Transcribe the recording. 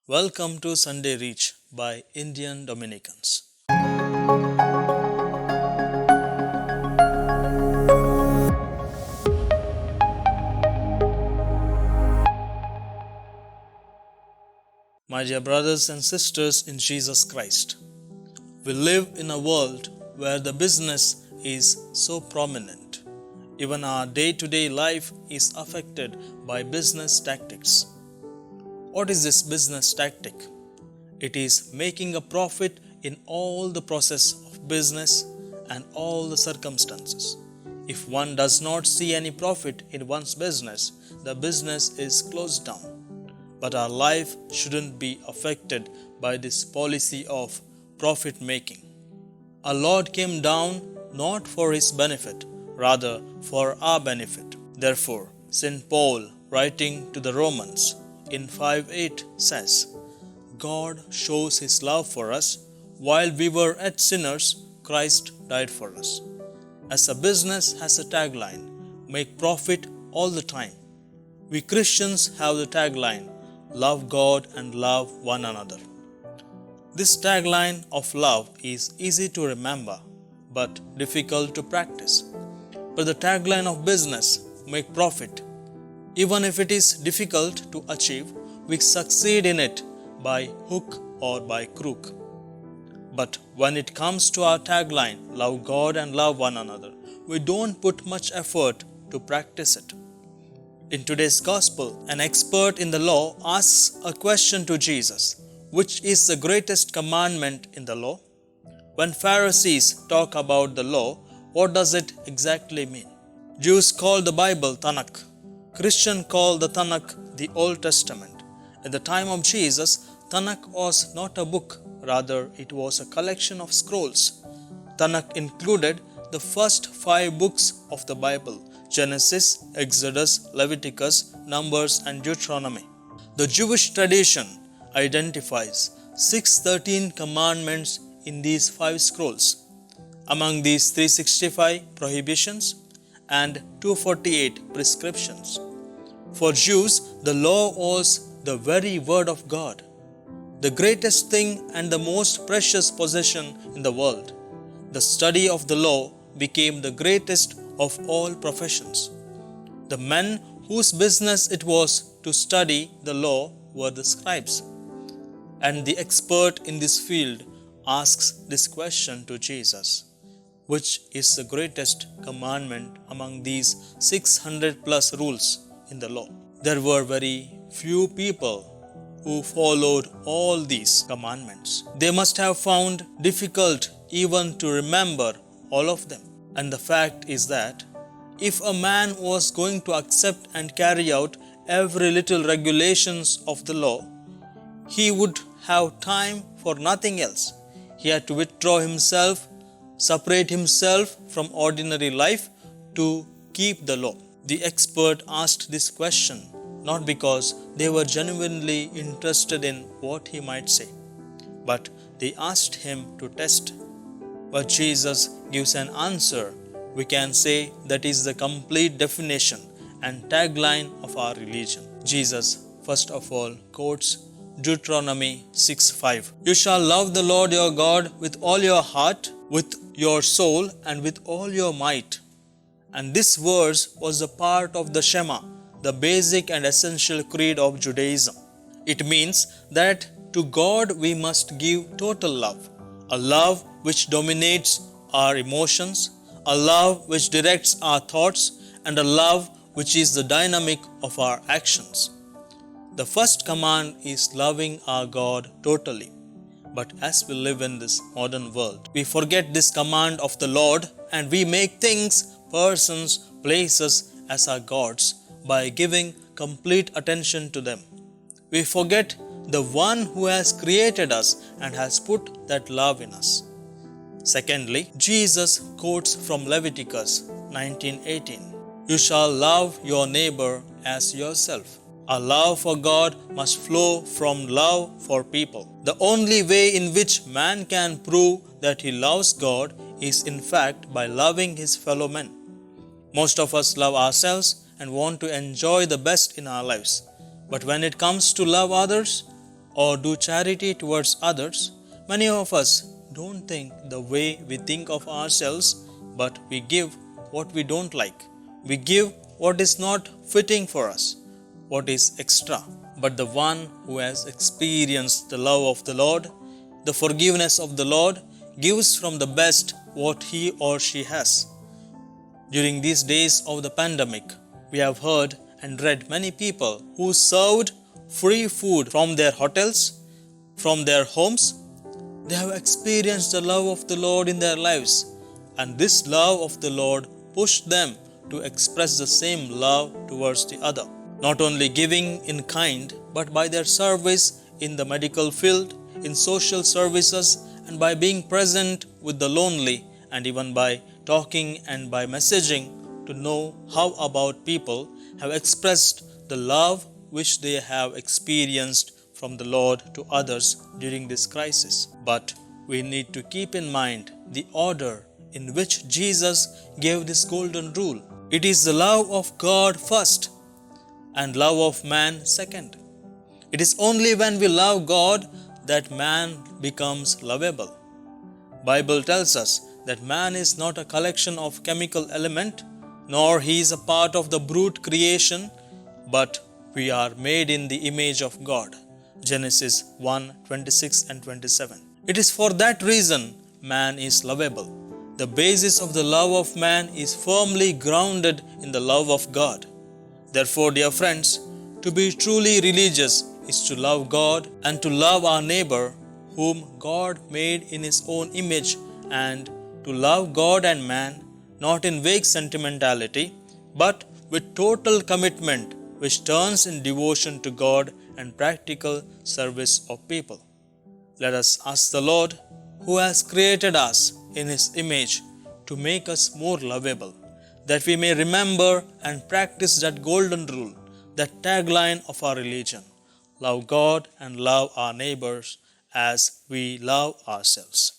Welcome to Sunday Reach by Indian Dominicans. My dear brothers and sisters in Jesus Christ, we live in a world where the business is so prominent. Even our day to day life is affected by business tactics. What is this business tactic? It is making a profit in all the process of business and all the circumstances. If one does not see any profit in one's business, the business is closed down. But our life shouldn't be affected by this policy of profit making. Our Lord came down not for his benefit, rather for our benefit. Therefore, St. Paul, writing to the Romans in 5:8 says, God shows his love for us. While we were yet sinners, Christ died for us. As a business has a tagline, make profit all the time. We Christians have the tagline, love God and love one another. This tagline of love is easy to remember, but difficult to practice. But the tagline of business, make profit, even if it is difficult to achieve, we succeed in it by hook or by crook. But when it comes to our tagline, love God and love one another, we don't put much effort to practice it. In today's gospel, an expert in the law asks a question to Jesus, which is the greatest commandment in the law? When Pharisees talk about the law, what does it exactly mean? Jews call the Bible Tanakh. Christians call the Tanakh the Old Testament. At the time of Jesus, Tanakh was not a book, rather it was a collection of scrolls. Tanakh included the first 5 books of the Bible, Genesis, Exodus, Leviticus, Numbers and Deuteronomy. The Jewish tradition identifies 613 commandments in these 5 scrolls. Among these 365 prohibitions and 248 prescriptions. For Jews, the law was the very word of God, the greatest thing and the most precious possession in the world. The study of the law became the greatest of all professions. The men whose business it was to study the law were the scribes. And the expert in this field asks this question to Jesus, which is the greatest commandment among these 600 plus rules in the law? There were very few people who followed all these commandments. They must have found difficult even to remember all of them. And the fact is that if a man was going to accept and carry out every little regulations of the law, he would have time for nothing else. He had to withdraw himself, separate himself from ordinary life to keep the law. The expert asked this question not because they were genuinely interested in what he might say, but they asked him to test. But Jesus gives an answer. We can say that is the complete definition and tagline of our religion. Jesus, first of all, quotes Deuteronomy 6:5. You shall love the Lord your God with all your heart, with your soul, and with all your might. And this verse was a part of the Shema, the basic and essential creed of Judaism. It means that to God we must give total love, a love which dominates our emotions, a love which directs our thoughts, and a love which is the dynamic of our actions. The first command is loving our God totally. But as we live in this modern world, we forget this command of the Lord and we make things, persons, places as our gods by giving complete attention to them. We forget the one who has created us and has put that love in us. Secondly, Jesus quotes from Leviticus 19:18. You shall love your neighbor as yourself. Our love for God must flow from love for people. The only way in which man can prove that he loves God is in fact by loving his fellow men. Most of us love ourselves and want to enjoy the best in our lives. But when it comes to love others, or do charity towards others, many of us don't think the way we think of ourselves, but we give what we don't like. We give what is not fitting for us, what is extra. But the one who has experienced the love of the Lord, the forgiveness of the Lord, gives from the best what he or she has. During these days of the pandemic, we have heard and read many people who served free food from their hotels, from their homes. They have experienced the love of the Lord in their lives, and this love of the Lord pushed them to express the same love towards the other. Not only giving in kind, but by their service in the medical field, in social services, and by being present with the lonely, and even by talking and by messaging to know how about people, have expressed the love which they have experienced from the Lord to others during this crisis. But we need to keep in mind the order in which Jesus gave this golden rule. It is the love of God first and love of man second. It is only when we love God that man becomes lovable. Bible tells us that man is not a collection of chemical element, nor he is a part of the brute creation, but we are made in the image of God. Genesis 1:26 and 27. It is for that reason man is lovable. The basis of the love of man is firmly grounded in the love of God. Therefore, dear friends, to be truly religious is to love God and to love our neighbor whom God made in His own image, and to love God and man not in vague sentimentality, but with total commitment which turns in devotion to God and practical service of people. Let us ask the Lord, who has created us in His image, to make us more lovable, that we may remember and practice that golden rule, that tagline of our religion: love God and love our neighbors as we love ourselves.